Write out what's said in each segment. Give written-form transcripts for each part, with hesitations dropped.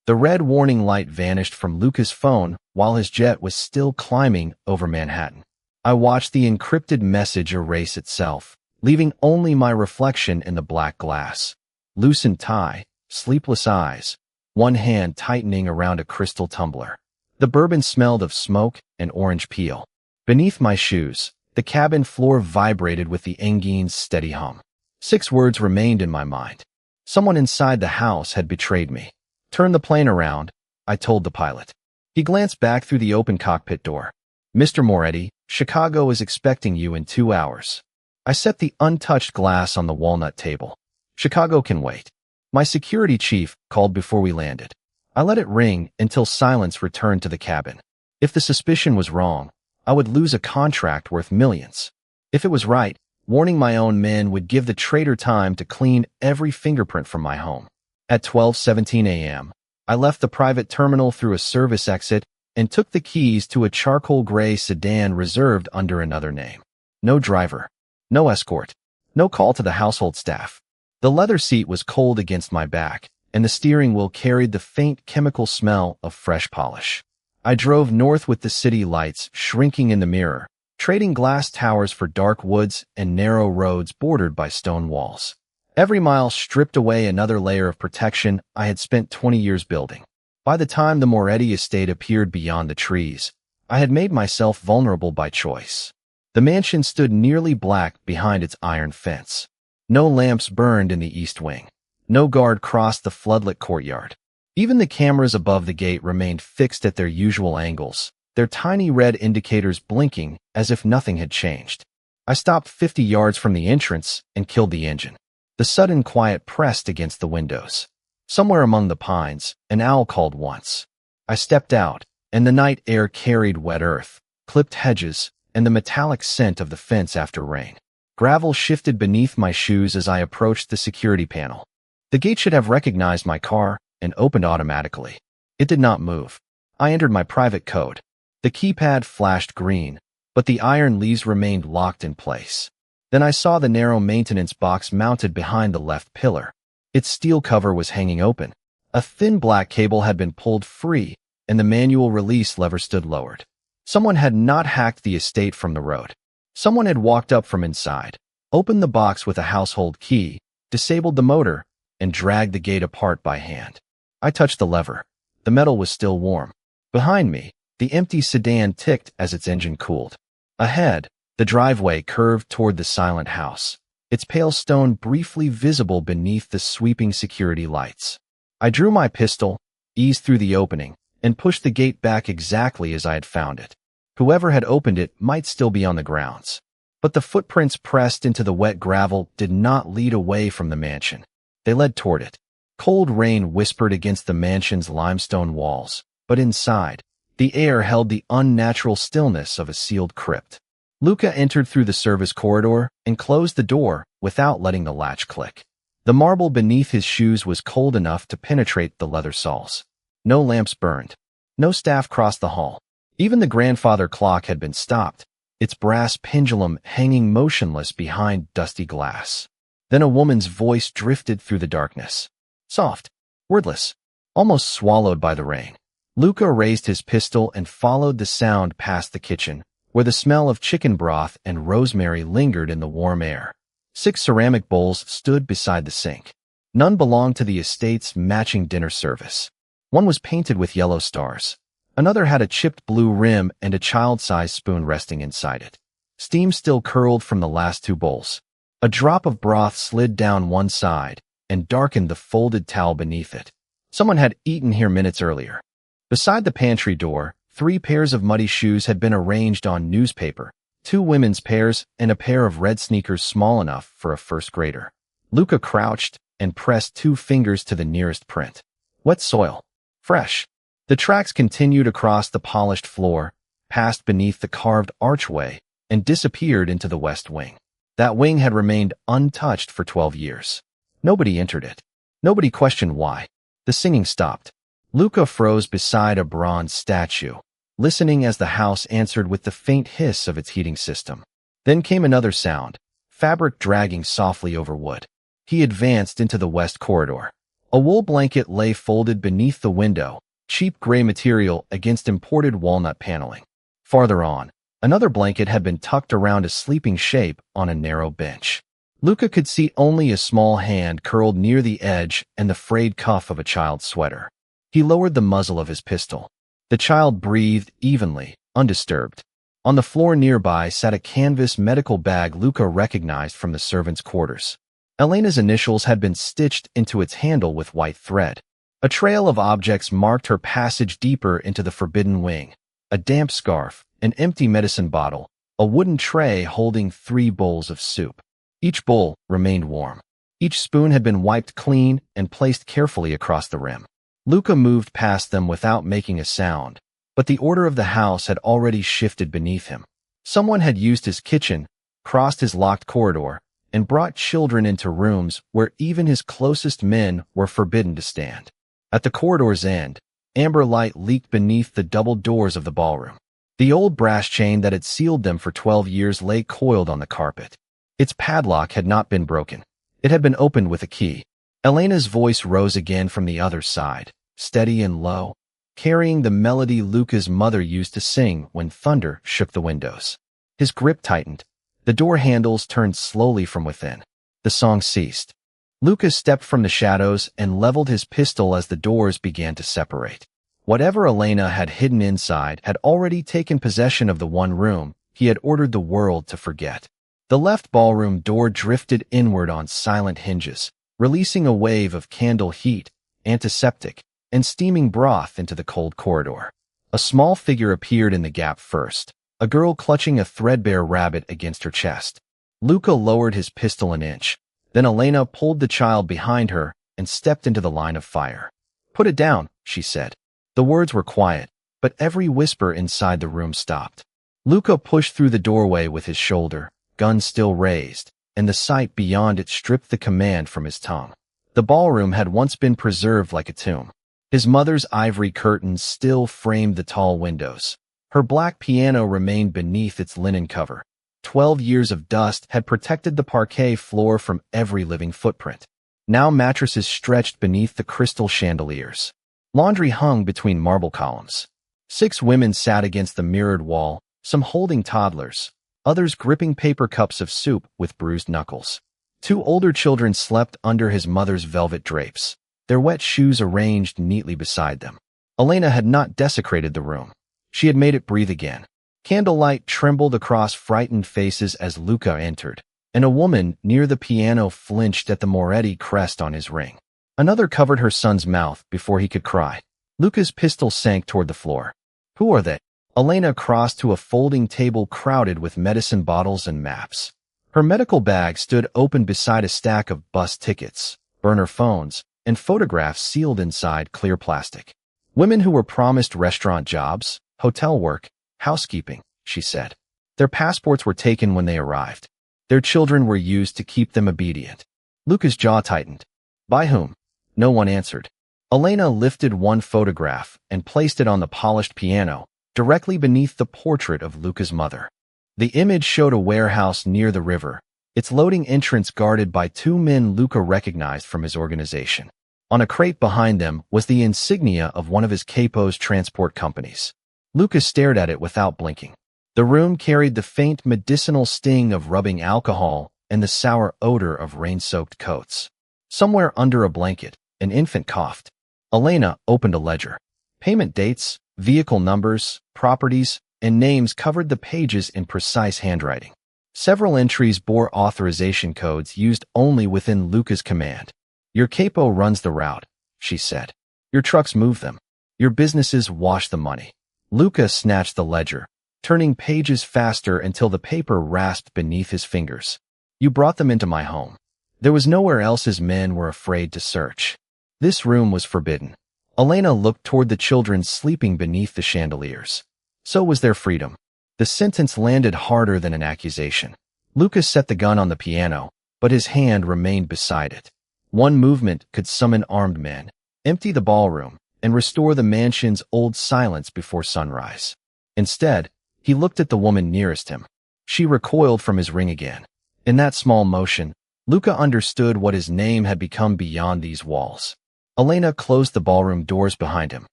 The red warning light vanished from Luca's phone while his jet was still climbing over Manhattan. I watched the encrypted message erase itself, leaving only my reflection in the black glass. Loosened tie, sleepless eyes, one hand tightening around a crystal tumbler. The bourbon smelled of smoke and orange peel. Beneath my shoes, the cabin floor vibrated with the engine's steady hum. 6 words remained in my mind. Someone inside the house had betrayed me. Turn the plane around, I told the pilot. He glanced back through the open cockpit door. Mr. Moretti, Chicago is expecting you in 2 hours. I set the untouched glass on the walnut table. Chicago can wait. My security chief called before we landed. I let it ring until silence returned to the cabin. If the suspicion was wrong, I would lose a contract worth millions. If it was right, warning my own men would give the traitor time to clean every fingerprint from my home. At 12:17 a.m., I left the private terminal through a service exit and took the keys to a charcoal gray sedan reserved under another name. No driver, no escort, no call to the household staff. The leather seat was cold against my back, and the steering wheel carried the faint chemical smell of fresh polish. I drove north with the city lights shrinking in the mirror, trading glass towers for dark woods and narrow roads bordered by stone walls. Every mile stripped away another layer of protection I had spent 20 years building. By the time the Moretti estate appeared beyond the trees, I had made myself vulnerable by choice. The mansion stood nearly black behind its iron fence. No lamps burned in the east wing. No guard crossed the floodlit courtyard. Even the cameras above the gate remained fixed at their usual angles, their tiny red indicators blinking as if nothing had changed. I stopped 50 yards from the entrance and killed the engine. The sudden quiet pressed against the windows. Somewhere among the pines, an owl called once. I stepped out, and the night air carried wet earth, clipped hedges, and the metallic scent of the fence after rain. Gravel shifted beneath my shoes as I approached the security panel. The gate should have recognized my car and opened automatically. It did not move. I entered my private code. The keypad flashed green, but the iron leaves remained locked in place. Then I saw the narrow maintenance box mounted behind the left pillar. Its steel cover was hanging open. A thin black cable had been pulled free, and the manual release lever stood lowered. Someone had not hacked the estate from the road. Someone had walked up from inside, opened the box with a household key, disabled the motor, and dragged the gate apart by hand. I touched the lever. The metal was still warm. Behind me, the empty sedan ticked as its engine cooled. Ahead, the driveway curved toward the silent house, its pale stone briefly visible beneath the sweeping security lights. I drew my pistol, eased through the opening, and pushed the gate back exactly as I had found it. Whoever had opened it might still be on the grounds. But the footprints pressed into the wet gravel did not lead away from the mansion. They led toward it. Cold rain whispered against the mansion's limestone walls, but inside, the air held the unnatural stillness of a sealed crypt. Luca entered through the service corridor and closed the door without letting the latch click. The marble beneath his shoes was cold enough to penetrate the leather soles. No lamps burned. No staff crossed the hall. Even the grandfather clock had been stopped, its brass pendulum hanging motionless behind dusty glass. Then a woman's voice drifted through the darkness. Soft, wordless, almost swallowed by the rain. Luca raised his pistol and followed the sound past the kitchen, where the smell of chicken broth and rosemary lingered in the warm air. 6 ceramic bowls stood beside the sink. None belonged to the estate's matching dinner service. One was painted with yellow stars. Another had a chipped blue rim and a child-sized spoon resting inside it. Steam still curled from the last 2 bowls. A drop of broth slid down one side and darkened the folded towel beneath it. Someone had eaten here minutes earlier. Beside the pantry door, 3 pairs of muddy shoes had been arranged on newspaper, 2 women's pairs and a pair of red sneakers small enough for a first grader. Luca crouched and pressed 2 fingers to the nearest print. Wet soil. Fresh. The tracks continued across the polished floor, passed beneath the carved archway, and disappeared into the west wing. That wing had remained untouched for 12 years. Nobody entered it. Nobody questioned why. The singing stopped. Luca froze beside a bronze statue, listening as the house answered with the faint hiss of its heating system. Then came another sound, fabric dragging softly over wood. He advanced into the west corridor. A wool blanket lay folded beneath the window, cheap gray material against imported walnut paneling. Farther on, another blanket had been tucked around a sleeping shape on a narrow bench. Luca could see only a small hand curled near the edge and the frayed cuff of a child's sweater. He lowered the muzzle of his pistol. The child breathed evenly, undisturbed. On the floor nearby sat a canvas medical bag Luca recognized from the servants' quarters. Elena's initials had been stitched into its handle with white thread. A trail of objects marked her passage deeper into the forbidden wing. A damp scarf, an empty medicine bottle, a wooden tray holding 3 bowls of soup. Each bowl remained warm. Each spoon had been wiped clean and placed carefully across the rim. Luca moved past them without making a sound, but the order of the house had already shifted beneath him. Someone had used his kitchen, crossed his locked corridor, and brought children into rooms where even his closest men were forbidden to stand. At the corridor's end, amber light leaked beneath the double doors of the ballroom. The old brass chain that had sealed them for 12 years lay coiled on the carpet. Its padlock had not been broken. It had been opened with a key. Elena's voice rose again from the other side, steady and low, carrying the melody Luca's mother used to sing when thunder shook the windows. His grip tightened. The door handles turned slowly from within. The song ceased. Luca stepped from the shadows and leveled his pistol as the doors began to separate. Whatever Elena had hidden inside had already taken possession of the one room he had ordered the world to forget. The left ballroom door drifted inward on silent hinges, releasing a wave of candle heat, antiseptic, and steaming broth into the cold corridor. A small figure appeared in the gap first, a girl clutching a threadbare rabbit against her chest. Luca lowered his pistol an inch. Then Elena pulled the child behind her and stepped into the line of fire. "Put it down," she said. The words were quiet, but every whisper inside the room stopped. Luca pushed through the doorway with his shoulder, gun still raised, and the sight beyond it stripped the command from his tongue. The ballroom had once been preserved like a tomb. His mother's ivory curtains still framed the tall windows. Her black piano remained beneath its linen cover. 12 years of dust had protected the parquet floor from every living footprint. Now mattresses stretched beneath the crystal chandeliers. Laundry hung between marble columns. 6 women sat against the mirrored wall, some holding toddlers, others gripping paper cups of soup with bruised knuckles. 2 older children slept under his mother's velvet drapes, their wet shoes arranged neatly beside them. Elena had not desecrated the room. She had made it breathe again. Candlelight trembled across frightened faces as Luca entered, and a woman near the piano flinched at the Moretti crest on his ring. Another covered her son's mouth before he could cry. Luca's pistol sank toward the floor. "Who are they?" Elena crossed to a folding table crowded with medicine bottles and maps. Her medical bag stood open beside a stack of bus tickets, burner phones, and photographs sealed inside clear plastic. "Women who were promised restaurant jobs, hotel work, housekeeping," she said. "Their passports were taken when they arrived. Their children were used to keep them obedient." Luca's jaw tightened. "By whom?" No one answered. Elena lifted one photograph and placed it on the polished piano, directly beneath the portrait of Luca's mother. The image showed a warehouse near the river, its loading entrance guarded by 2 men Luca recognized from his organization. On a crate behind them was the insignia of one of his capo's transport companies. Luca stared at it without blinking. The room carried the faint medicinal sting of rubbing alcohol and the sour odor of rain-soaked coats. Somewhere under a blanket, an infant coughed. Elena opened a ledger. Payment dates, vehicle numbers, properties, and names covered the pages in precise handwriting. Several entries bore authorization codes used only within Luca's command. "Your capo runs the route," she said. "Your trucks move them. Your businesses wash the money." Luca snatched the ledger, turning pages faster until the paper rasped beneath his fingers. "You brought them into my home. There was nowhere else his men were afraid to search. This room was forbidden." Elena looked toward the children sleeping beneath the chandeliers. So was their freedom. The sentence landed harder than an accusation. Luca set the gun on the piano, but his hand remained beside it. One movement could summon armed men, empty the ballroom, and restore the mansion's old silence before sunrise. Instead, he looked at the woman nearest him. She recoiled from his ring again. In that small motion, Luca understood what his name had become beyond these walls. Elena closed the ballroom doors behind him.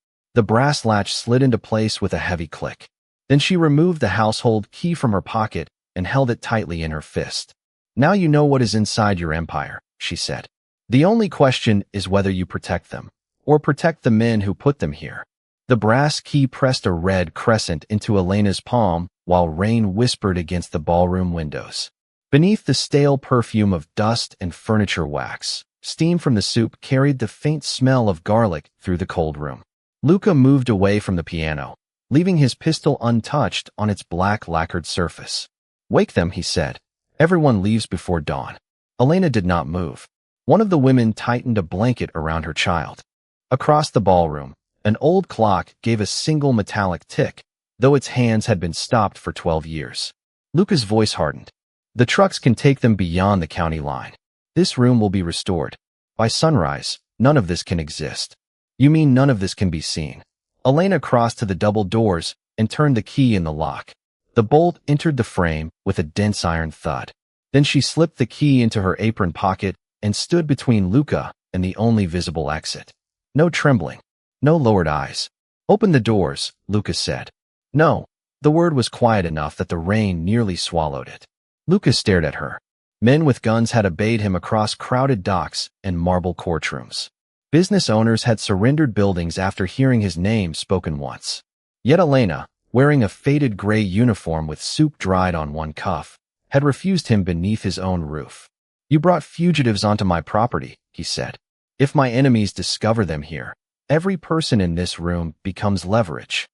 The brass latch slid into place with a heavy click. Then she removed the household key from her pocket and held it tightly in her fist. "Now you know what is inside your empire," she said. "The only question is whether you protect them, or protect the men who put them here." The brass key pressed a red crescent into Elena's palm while rain whispered against the ballroom windows. Beneath the stale perfume of dust and furniture wax, steam from the soup carried the faint smell of garlic through the cold room. Luca moved away from the piano, leaving his pistol untouched on its black lacquered surface. "Wake them," he said. "Everyone leaves before dawn." Elena did not move. One of the women tightened a blanket around her child. Across the ballroom, an old clock gave a single metallic tick, though its hands had been stopped for 12 years. Luca's voice hardened. "The trucks can take them beyond the county line. This room will be restored. By sunrise, none of this can exist." "You mean none of this can be seen?" Elena crossed to the double doors and turned the key in the lock. The bolt entered the frame with a dense iron thud. Then she slipped the key into her apron pocket and stood between Luca and the only visible exit. No trembling, no lowered eyes. "Open the doors," Luca said. "No." The word was quiet enough that the rain nearly swallowed it. Luca stared at her. Men with guns had obeyed him across crowded docks and marble courtrooms. Business owners had surrendered buildings after hearing his name spoken once. Yet Elena, wearing a faded gray uniform with soup dried on one cuff, had refused him beneath his own roof. "You brought fugitives onto my property," he said. "If my enemies discover them here, every person in this room becomes leverage.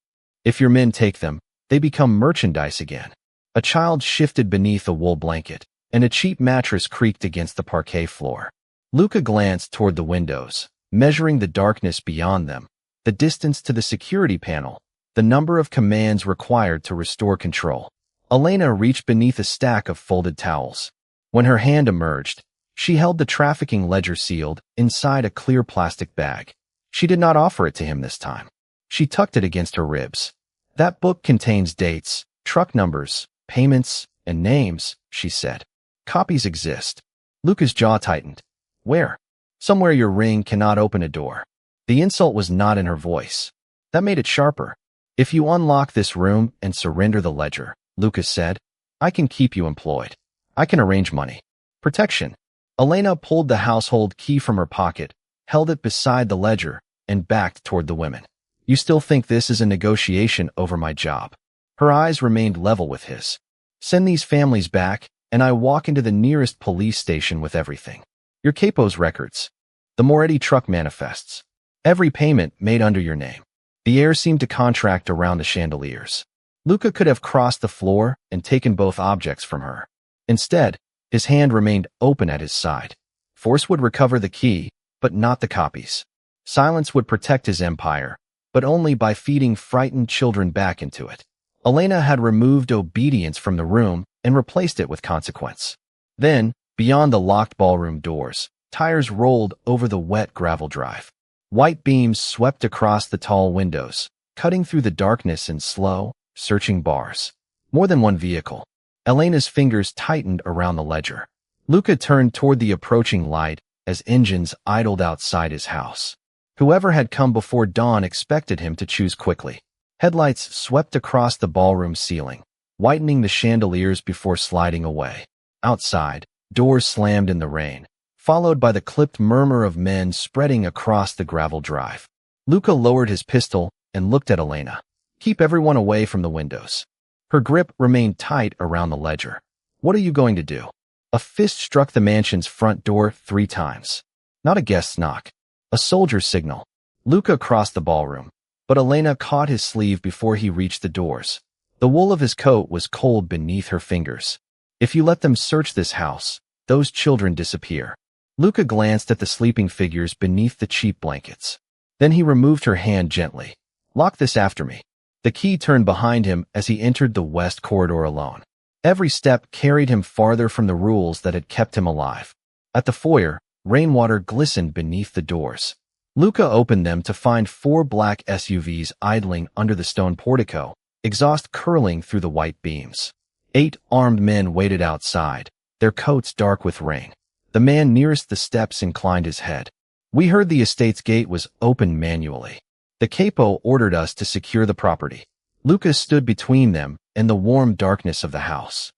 If your men take them, they become merchandise again." A child shifted beneath a wool blanket, and a cheap mattress creaked against the parquet floor. Luca glanced toward the windows, measuring the darkness beyond them, the distance to the security panel, the number of commands required to restore control. Elena reached beneath a stack of folded towels. When her hand emerged, she held the trafficking ledger sealed inside a clear plastic bag. She did not offer it to him this time. She tucked it against her ribs. "That book contains dates, truck numbers, payments, and names," she said. "Copies exist." Luca's jaw tightened. "Where?" "Somewhere your ring cannot open a door." The insult was not in her voice. That made it sharper. "If you unlock this room and surrender the ledger," Luca said, "I can keep you employed. I can arrange money. Protection." Elena pulled the household key from her pocket, held it beside the ledger, and backed toward the women. "You still think this is a negotiation over my job?" Her eyes remained level with his. "Send these families back, and I walk into the nearest police station with everything. Your capo's records. The Moretti truck manifests. Every payment made under your name." The air seemed to contract around the chandeliers. Luca could have crossed the floor and taken both objects from her. Instead, his hand remained open at his side. Force would recover the key, but not the copies. Silence would protect his empire, but only by feeding frightened children back into it. Elena had removed obedience from the room and replaced it with consequence. Then, beyond the locked ballroom doors, tires rolled over the wet gravel drive. White beams swept across the tall windows, cutting through the darkness in slow, searching bars. More than one vehicle. Elena's fingers tightened around the ledger. Luca turned toward the approaching light as engines idled outside his house. Whoever had come before dawn expected him to choose quickly. Headlights swept across the ballroom ceiling, whitening the chandeliers before sliding away. Outside, doors slammed in the rain, followed by the clipped murmur of men spreading across the gravel drive. Luca lowered his pistol and looked at Elena. "Keep everyone away from the windows." Her grip remained tight around the ledger. "What are you going to do?" A fist struck the mansion's front door 3 times. Not a guest's knock. A soldier's signal. Luca crossed the ballroom, but Elena caught his sleeve before he reached the doors. The wool of his coat was cold beneath her fingers. "If you let them search this house, those children disappear." Luca glanced at the sleeping figures beneath the cheap blankets. Then he removed her hand gently. "Lock this after me." The key turned behind him as he entered the west corridor alone. Every step carried him farther from the rules that had kept him alive. At the foyer, rainwater glistened beneath the doors. Luca opened them to find 4 black SUVs idling under the stone portico, exhaust curling through the white beams. 8 armed men waited outside, their coats dark with rain. The man nearest the steps inclined his head. We heard the estate's gate was opened manually. The capo ordered us to secure the property. Lucas stood between them and the warm darkness of the house.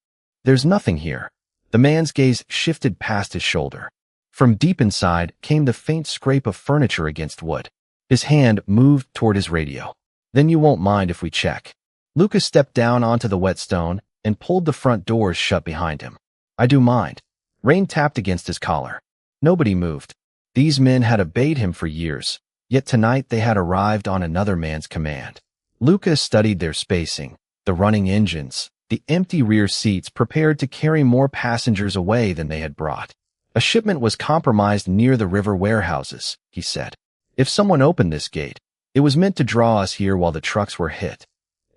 There's nothing here. The man's gaze shifted past his shoulder. From deep inside came the faint scrape of furniture against wood. His hand moved toward his radio. Then you won't mind if we check. Lucas stepped down onto the wet stone and pulled the front doors shut behind him. I do mind. Rain tapped against his collar. Nobody moved. These men had obeyed him for years, yet tonight they had arrived on another man's command. Lucas studied their spacing, the running engines, the empty rear seats prepared to carry more passengers away than they had brought. A shipment was compromised near the river warehouses, he said. If someone opened this gate, it was meant to draw us here while the trucks were hit.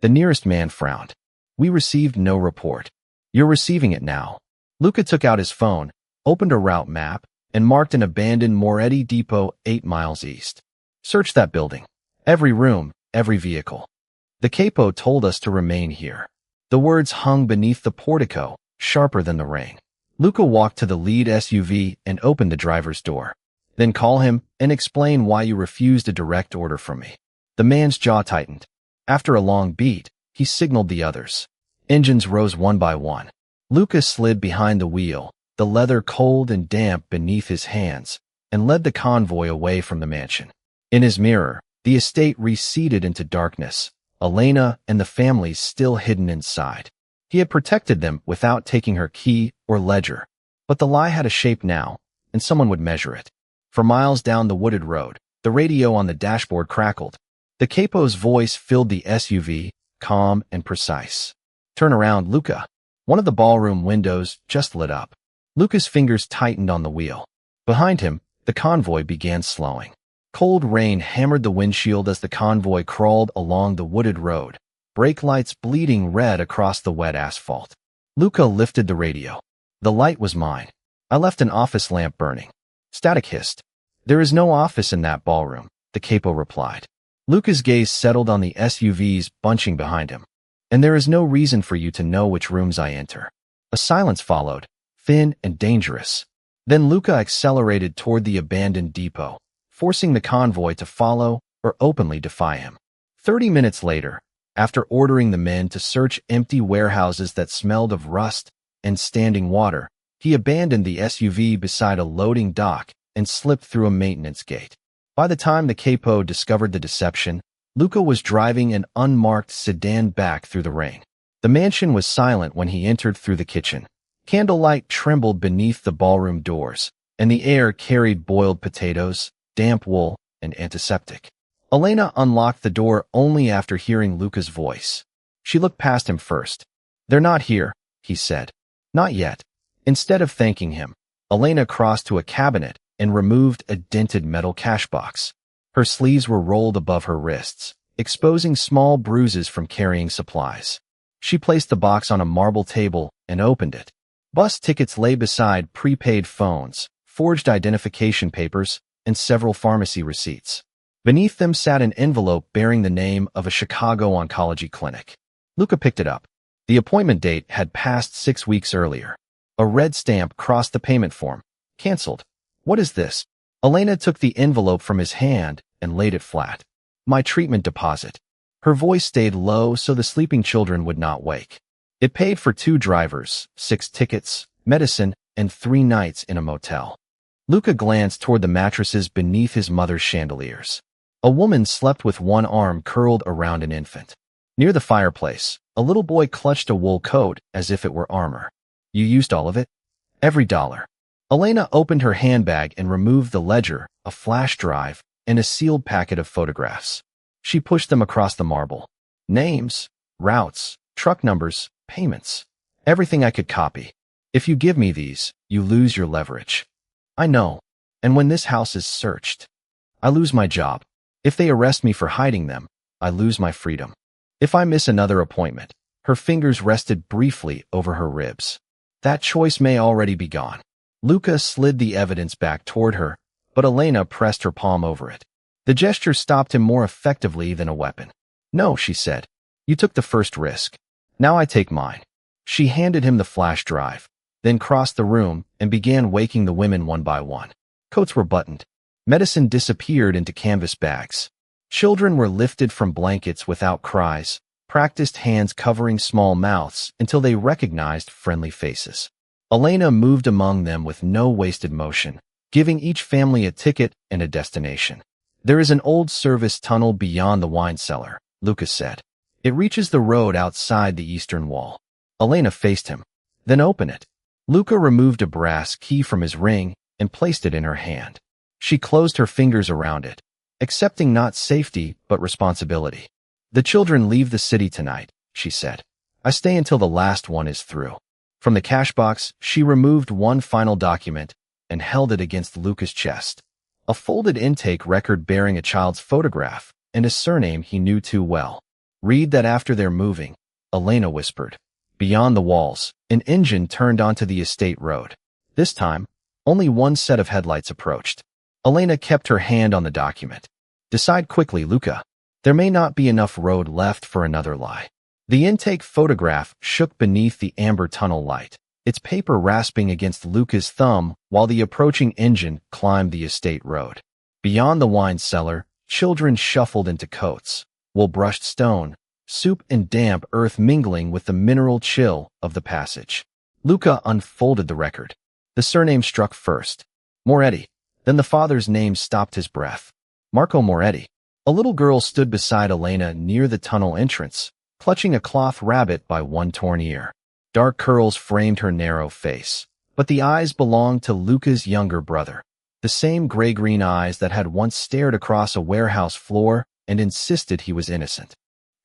The nearest man frowned. We received no report. You're receiving it now. Luca took out his phone, opened a route map, and marked an abandoned Moretti depot 8 miles east. Search that building. Every room, every vehicle. The capo told us to remain here. The words hung beneath the portico, sharper than the rain. Luca walked to the lead SUV and opened the driver's door. Then call him and explain why you refused a direct order from me. The man's jaw tightened. After a long beat, he signaled the others. Engines rose one by one. Luca slid behind the wheel, the leather cold and damp beneath his hands, and led the convoy away from the mansion. In his mirror, the estate receded into darkness, Elena and the families still hidden inside. He had protected them without taking her key or ledger, but the lie had a shape now, and someone would measure it. For miles down the wooded road, the radio on the dashboard crackled. The capo's voice filled the SUV, calm and precise. Turn around, Luca. One of the ballroom windows just lit up. Luca's fingers tightened on the wheel. Behind him, the convoy began slowing. Cold rain hammered the windshield as the convoy crawled along the wooded road, brake lights bleeding red across the wet asphalt. Luca lifted the radio. The light was mine. I left an office lamp burning. Static hissed. There is no office in that ballroom, the capo replied. Luca's gaze settled on the SUVs bunching behind him. And there is no reason for you to know which rooms I enter. A silence followed, thin and dangerous. Then Luca accelerated toward the abandoned depot, forcing the convoy to follow or openly defy him. 30 minutes later, after ordering the men to search empty warehouses that smelled of rust and standing water, he abandoned the SUV beside a loading dock and slipped through a maintenance gate. By the time the capo discovered the deception, Luca was driving an unmarked sedan back through the rain. The mansion was silent when he entered through the kitchen. Candlelight trembled beneath the ballroom doors, and the air carried boiled potatoes, damp wool, and antiseptic. Elena unlocked the door only after hearing Luca's voice. She looked past him first. They're not here, he said. Not yet. Instead of thanking him, Elena crossed to a cabinet and removed a dented metal cash box. Her sleeves were rolled above her wrists, exposing small bruises from carrying supplies. She placed the box on a marble table and opened it. Bus tickets lay beside prepaid phones, forged identification papers, and several pharmacy receipts. Beneath them sat an envelope bearing the name of a Chicago oncology clinic. Luca picked it up. The appointment date had passed 6 weeks earlier. A red stamp crossed the payment form. Cancelled. What is this? Elena took the envelope from his hand and laid it flat. My treatment deposit. Her voice stayed low so the sleeping children would not wake. It paid for 2 drivers, 6 tickets, medicine, and 3 nights in a motel. Luca glanced toward the mattresses beneath his mother's chandeliers. A woman slept with one arm curled around an infant. Near the fireplace, a little boy clutched a wool coat as if it were armor. You used all of it? Every dollar. Elena opened her handbag and removed the ledger, a flash drive, and a sealed packet of photographs. She pushed them across the marble. Names, routes, truck numbers, payments. Everything I could copy. If you give me these, you lose your leverage. I know. And when this house is searched, I lose my job. If they arrest me for hiding them, I lose my freedom. If I miss another appointment, her fingers rested briefly over her ribs. That choice may already be gone. Luca slid the evidence back toward her, but Elena pressed her palm over it. The gesture stopped him more effectively than a weapon. No, she said. You took the first risk. Now I take mine. She handed him the flash drive, then crossed the room and began waking the women one by one. Coats were buttoned. Medicine disappeared into canvas bags. Children were lifted from blankets without cries, practiced hands covering small mouths until they recognized friendly faces. Elena moved among them with no wasted motion, giving each family a ticket and a destination. There is an old service tunnel beyond the wine cellar, Lucas said. It reaches the road outside the eastern wall. Elena faced him. Then open it. Luca removed a brass key from his ring and placed it in her hand. She closed her fingers around it, accepting not safety but responsibility. The children leave the city tonight, she said. I stay until the last one is through. From the cash box, she removed one final document and held it against Luca's chest. A folded intake record bearing a child's photograph and a surname he knew too well. Read that after they're moving, Elena whispered. Beyond the walls, an engine turned onto the estate road. This time, only one set of headlights approached. Elena kept her hand on the document. Decide quickly, Luca. There may not be enough road left for another lie. The intake photograph shook beneath the amber tunnel light, its paper rasping against Luca's thumb while the approaching engine climbed the estate road. Beyond the wine cellar, children shuffled into coats, wool-brushed stone, soup and damp earth mingling with the mineral chill of the passage. Luca unfolded the record. The surname struck first. Moretti. Then the father's name stopped his breath. Marco Moretti. A little girl stood beside Elena near the tunnel entrance, clutching a cloth rabbit by one torn ear. Dark curls framed her narrow face, but the eyes belonged to Luca's younger brother, the same gray-green eyes that had once stared across a warehouse floor and insisted he was innocent.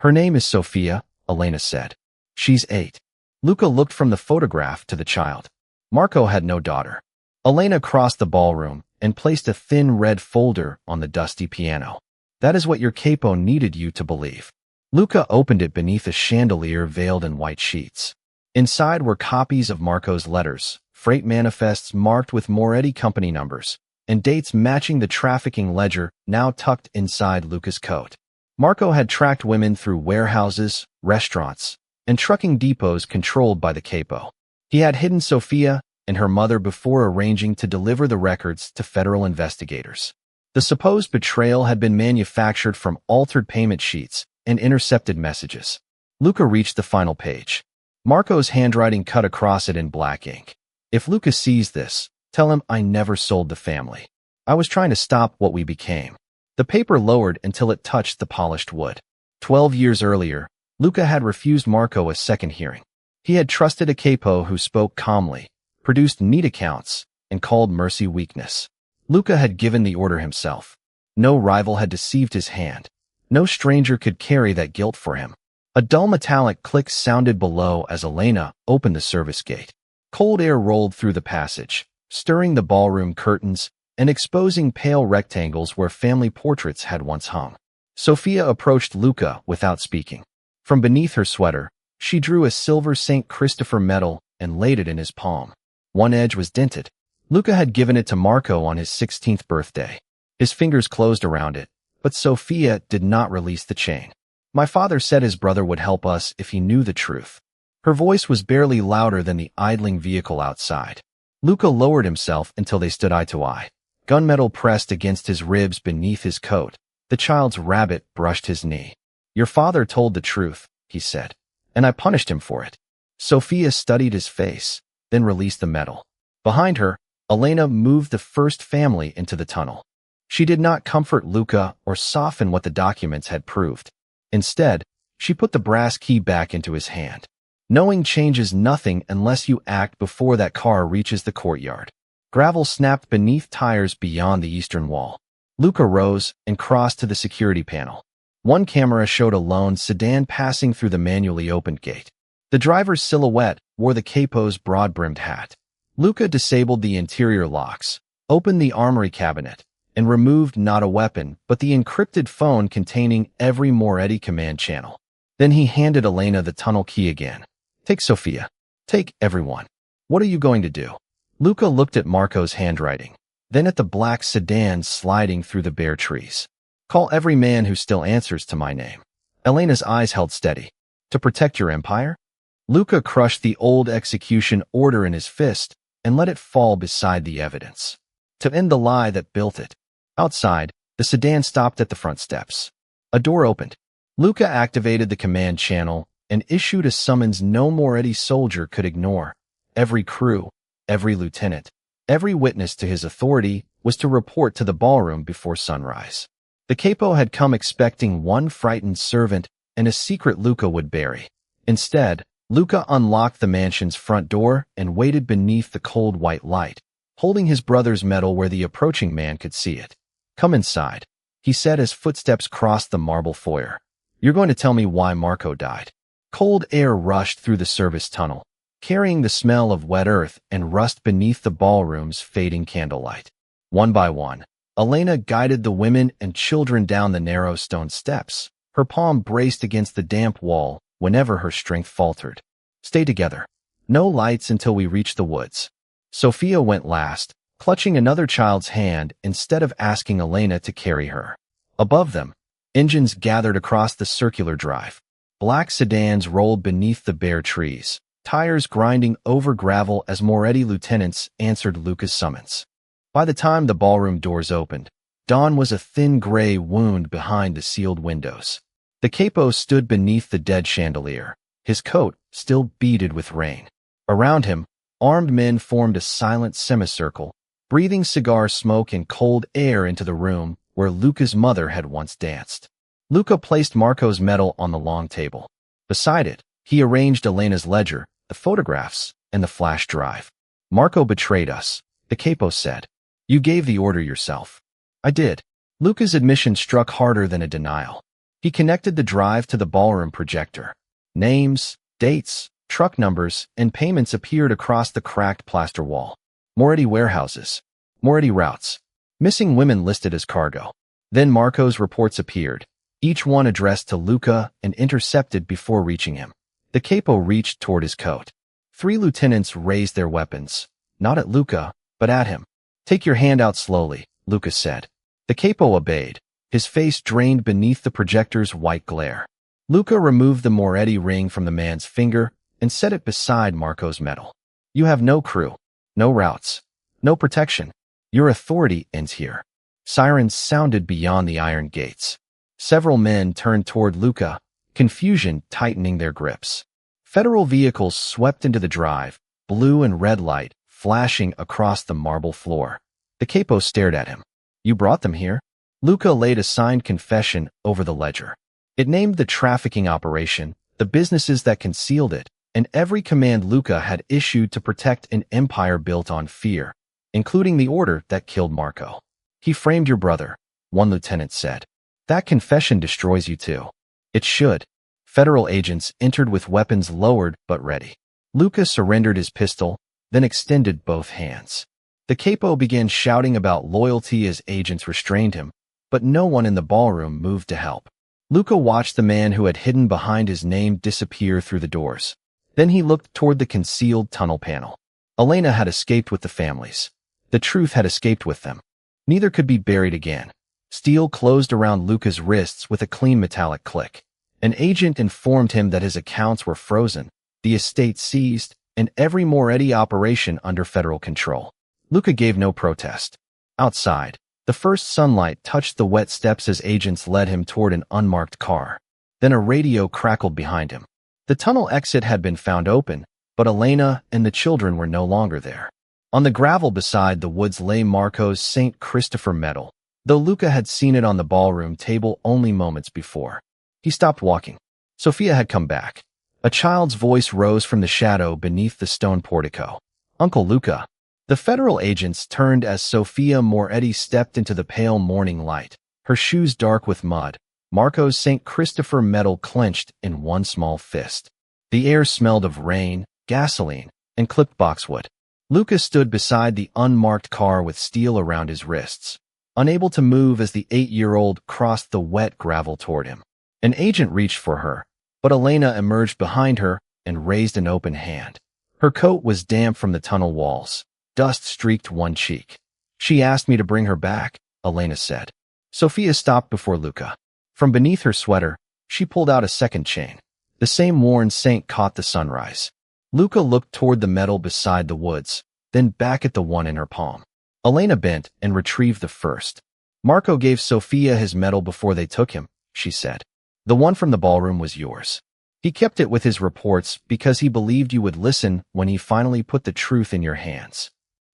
Her name is Sophia, Elena said. She's 8. Luca looked from the photograph to the child. Marco had no daughter. Elena crossed the ballroom and placed a thin red folder on the dusty piano. That is what your capo needed you to believe. Luca opened it beneath a chandelier veiled in white sheets. Inside were copies of Marco's letters, freight manifests marked with Moretti company numbers, and dates matching the trafficking ledger now tucked inside Luca's coat. Marco had tracked women through warehouses, restaurants, and trucking depots controlled by the capo. He had hidden Sophia and her mother before arranging to deliver the records to federal investigators. The supposed betrayal had been manufactured from altered payment sheets and intercepted messages. Luca reached the final page. Marco's handwriting cut across it in black ink. If Luca sees this, tell him I never sold the family. I was trying to stop what we became. The paper lowered until it touched the polished wood. 12 years earlier, Luca had refused Marco a second hearing. He had trusted a capo who spoke calmly, produced neat accounts, and called mercy weakness. Luca had given the order himself. No rival had deceived his hand. No stranger could carry that guilt for him. A dull metallic click sounded below as Elena opened the service gate. Cold air rolled through the passage, stirring the ballroom curtains and exposing pale rectangles where family portraits had once hung. Sophia approached Luca without speaking. From beneath her sweater, she drew a silver St. Christopher medal and laid it in his palm. One edge was dented. Luca had given it to Marco on his 16th birthday. His fingers closed around it, but Sophia did not release the chain. My father said his brother would help us if he knew the truth. Her voice was barely louder than the idling vehicle outside. Luca lowered himself until they stood eye to eye. Gunmetal pressed against his ribs beneath his coat. The child's rabbit brushed his knee. Your father told the truth, he said, and I punished him for it. Sophia studied his face, then released the medal. Behind her, Elena moved the first family into the tunnel. She did not comfort Luca or soften what the documents had proved. Instead, she put the brass key back into his hand. Knowing changes nothing unless you act before that car reaches the courtyard. Gravel snapped beneath tires beyond the eastern wall. Luca rose and crossed to the security panel. One camera showed a lone sedan passing through the manually opened gate. The driver's silhouette wore the capo's broad-brimmed hat. Luca disabled the interior locks, opened the armory cabinet, and removed not a weapon, but the encrypted phone containing every Moretti command channel. Then he handed Elena the tunnel key again. Take Sophia. Take everyone. What are you going to do? Luca looked at Marco's handwriting, then at the black sedan sliding through the bare trees. Call every man who still answers to my name. Elena's eyes held steady. To protect your empire? Luca crushed the old execution order in his fist and let it fall beside the evidence. To end the lie that built it. Outside, the sedan stopped at the front steps. A door opened. Luca activated the command channel and issued a summons no Moretti soldier could ignore. Every crew, every lieutenant, every witness to his authority was to report to the ballroom before sunrise. The capo had come expecting one frightened servant and a secret Luca would bury. Instead, Luca unlocked the mansion's front door and waited beneath the cold white light, holding his brother's medal where the approaching man could see it. "Come inside," he said as footsteps crossed the marble foyer. "You're going to tell me why Marco died." Cold air rushed through the service tunnel, carrying the smell of wet earth and rust beneath the ballroom's fading candlelight. One by one, Elena guided the women and children down the narrow stone steps, her palm braced against the damp wall whenever her strength faltered. "Stay together. No lights until we reach the woods." Sophia went last, clutching another child's hand instead of asking Elena to carry her. Above them, engines gathered across the circular drive. Black sedans rolled beneath the bare trees, tires grinding over gravel as Moretti lieutenants answered Luca's summons. By the time the ballroom doors opened, dawn was a thin gray wound behind the sealed windows. The capo stood beneath the dead chandelier, his coat still beaded with rain. Around him, armed men formed a silent semicircle, breathing cigar smoke and cold air into the room where Luca's mother had once danced. Luca placed Marco's medal on the long table. Beside it, he arranged Elena's ledger, the photographs, and the flash drive. "Marco betrayed us," the capo said. "You gave the order yourself." "I did." Luca's admission struck harder than a denial. He connected the drive to the ballroom projector. Names, dates, truck numbers, and payments appeared across the cracked plaster wall. Moretti warehouses. Moretti routes. Missing women listed as cargo. Then Marco's reports appeared, each one addressed to Luca and intercepted before reaching him. The capo reached toward his coat. 3 lieutenants raised their weapons, not at Luca, but at him. "Take your hand out slowly," Luca said. The capo obeyed, his face drained beneath the projector's white glare. Luca removed the Moretti ring from the man's finger and set it beside Marco's medal. "You have no crew, no routes, no protection. Your authority ends here." Sirens sounded beyond the iron gates. Several men turned toward Luca, confusion tightening their grips. Federal vehicles swept into the drive, blue and red light flashing across the marble floor. The capo stared at him. "You brought them here?" Luca laid a signed confession over the ledger. It named the trafficking operation, the businesses that concealed it, and every command Luca had issued to protect an empire built on fear, including the order that killed Marco. "He framed your brother," one lieutenant said. "That confession destroys you too." "It should." Federal agents entered with weapons lowered but ready. Luca surrendered his pistol, then extended both hands. The capo began shouting about loyalty as agents restrained him, but no one in the ballroom moved to help. Luca watched the man who had hidden behind his name disappear through the doors. Then he looked toward the concealed tunnel panel. Elena had escaped with the families. The truth had escaped with them. Neither could be buried again. Steel closed around Luca's wrists with a clean metallic click. An agent informed him that his accounts were frozen, the estate seized, and every Moretti operation under federal control. Luca gave no protest. Outside, the first sunlight touched the wet steps as agents led him toward an unmarked car. Then a radio crackled behind him. The tunnel exit had been found open, but Elena and the children were no longer there. On the gravel beside the woods lay Marco's St. Christopher medal, though Luca had seen it on the ballroom table only moments before. He stopped walking. Sophia had come back. A child's voice rose from the shadow beneath the stone portico. "Uncle Luca." The federal agents turned as Sophia Moretti stepped into the pale morning light, her shoes dark with mud, Marco's St. Christopher medal clenched in one small fist. The air smelled of rain, gasoline, and clipped boxwood. Luca stood beside the unmarked car with steel around his wrists, unable to move as the 8-year-old crossed the wet gravel toward him. An agent reached for her, but Elena emerged behind her and raised an open hand. Her coat was damp from the tunnel walls. Dust streaked one cheek. "She asked me to bring her back," Elena said. Sophia stopped before Luca. From beneath her sweater, she pulled out a second chain. The same worn saint caught the sunrise. Luca looked toward the medal beside the woods, then back at the one in her palm. Elena bent and retrieved the first. Marco gave Sophia his medal before they took him, she said. The one from the ballroom was yours. He kept it with his reports because he believed you would listen when he finally put the truth in your hands.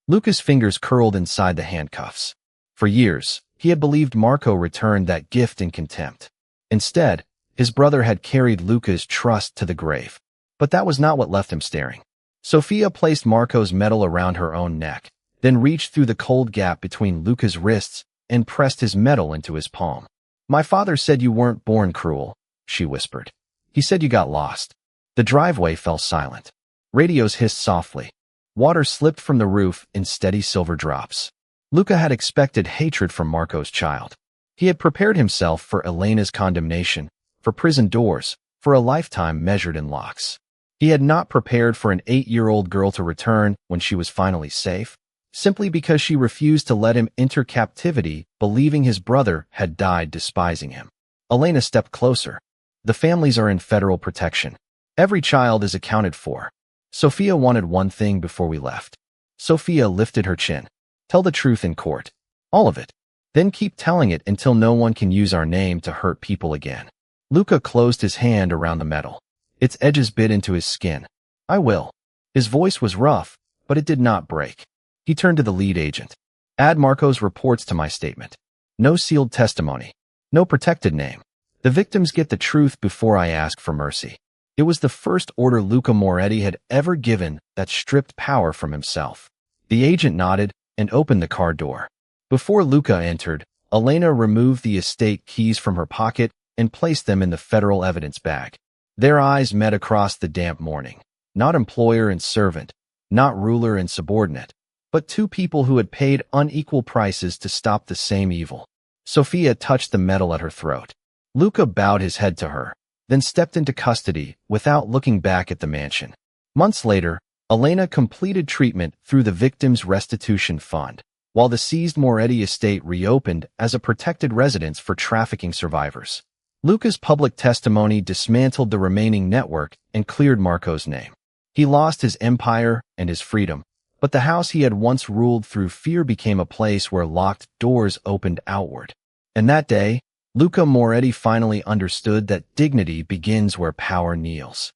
Luca's fingers curled inside the handcuffs. For years, he had believed Marco returned that gift in contempt. Instead, his brother had carried Luca's trust to the grave. But that was not what left him staring. Sophia placed Marco's medal around her own neck, then reached through the cold gap between Luca's wrists and pressed his medal into his palm. My father said you weren't born cruel, she whispered. He said you got lost. The driveway fell silent. Radios hissed softly. Water slipped from the roof in steady silver drops. Luca had expected hatred from Marco's child. He had prepared himself for Elena's condemnation, for prison doors, for a lifetime measured in locks. He had not prepared for an 8-year-old girl to return when she was finally safe, simply because she refused to let him enter captivity, believing his brother had died despising him. Elena stepped closer. The families are in federal protection. Every child is accounted for. Sophia wanted one thing before we left. Sophia lifted her chin. Tell the truth in court. All of it. Then keep telling it until no one can use our name to hurt people again. Luca closed his hand around the metal. Its edges bit into his skin. I will. His voice was rough, but it did not break. He turned to the lead agent. Add Marco's reports to my statement. No sealed testimony. No protected name. The victims get the truth before I ask for mercy. It was the first order Luca Moretti had ever given that stripped power from himself. The agent nodded and opened the car door. Before Luca entered, Elena removed the estate keys from her pocket and placed them in the federal evidence bag. Their eyes met across the damp morning. Not employer and servant, not ruler and subordinate, but two people who had paid unequal prices to stop the same evil. Sophia touched the metal at her throat. Luca bowed his head to her, then stepped into custody without looking back at the mansion. Months later, Elena completed treatment through the Victims' Restitution Fund, while the seized Moretti estate reopened as a protected residence for trafficking survivors. Luca's public testimony dismantled the remaining network and cleared Marco's name. He lost his empire and his freedom, but the house he had once ruled through fear became a place where locked doors opened outward. And that day, Luca Moretti finally understood that dignity begins where power kneels.